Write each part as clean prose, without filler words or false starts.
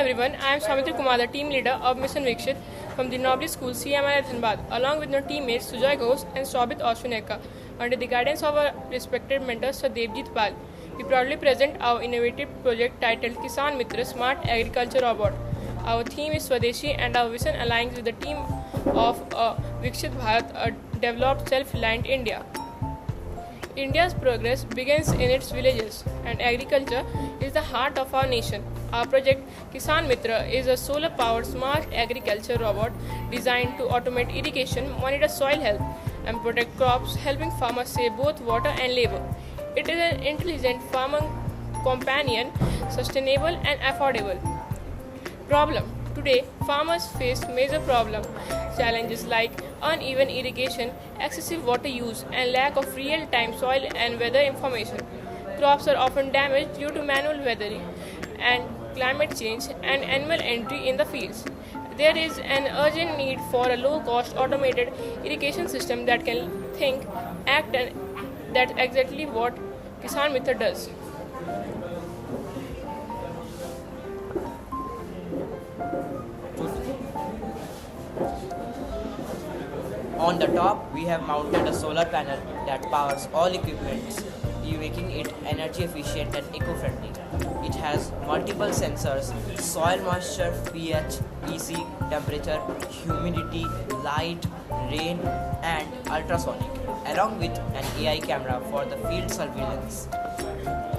everyone, I am Samitra Kumar, the team leader of Mission Vikshit from the Nobly School CMI Dhanbad, along with my teammates Sujoy Ghosh and Shobit Ashwineka. Under the guidance of our respected mentor Sir Devjit Pal, we proudly present our innovative project titled Kisan Mitra Smart Agriculture Robot. Our theme is Swadeshi and our vision aligns with the theme of Vikshit Bharat, a developed self-reliant India. India's progress begins in its villages, and agriculture is the heart of our nation. Our project Kisan Mitra is a solar powered smart agriculture robot designed to automate irrigation, monitor soil health, and protect crops, helping farmers save both water and labor. It is an intelligent farmer companion, sustainable and affordable. Problem. Today, farmers face major problems, challenges like uneven irrigation, excessive water use, and lack of real-time soil and weather information. Crops are often damaged due to manual weathering and climate change and animal entry in the fields. There is an urgent need for a low-cost automated irrigation system that can think, act, and that's exactly what Kisan Mitra does. On the top, we have mounted a solar panel that powers all equipment, making it energy efficient and eco-friendly. It has multiple sensors: soil moisture, pH, EC, temperature, humidity, light, rain, and ultrasonic, along with an AI camera for the field surveillance.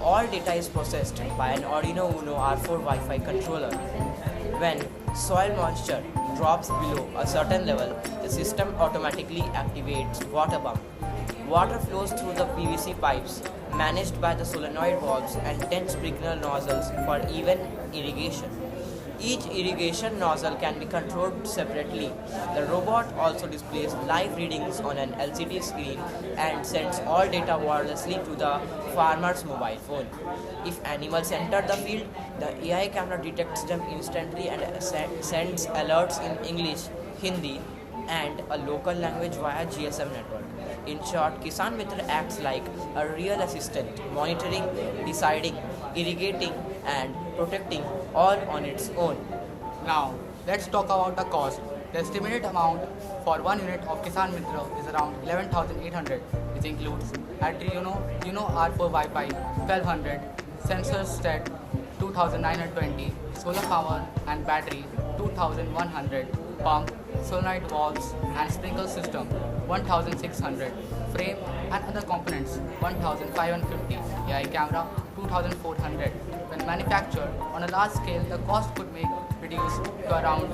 All data is processed by an Arduino Uno R4 Wi-Fi controller. When soil moisture drops below a certain level, the system automatically activates water pump. Water flows through the PVC pipes managed by the solenoid valves and 10 sprinkler nozzles for even irrigation. Each irrigation nozzle can be controlled separately. The robot also displays live readings on an LCD screen and sends all data wirelessly to the farmer's mobile phone. If animals enter the field, the AI camera detects them instantly and sends alerts in English, Hindi, and a local language via GSM network. In short, Kisan Mitra acts like a real assistant, monitoring, deciding, irrigating, and protecting all on its own. Now, let's talk about the cost. The estimated amount for 1 unit of Kisan Mitra is around 11,800, which includes Arduino R4 Wi-Fi 1200, sensors set 2920, solar power and battery 2100, pump, solenoid valves and sprinkler system 1600, frame and other components 1550, AI camera 2400. When manufactured on a large scale, the cost could be reduced to around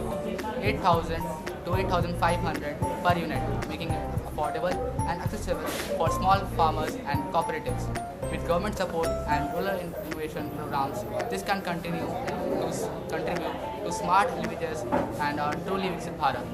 8,000 to 8,500 per unit, making it affordable and accessible for small farmers and cooperatives. With government support and rural innovation programs, this can continue to contribute to smart villages and our truly Viksit Bharat.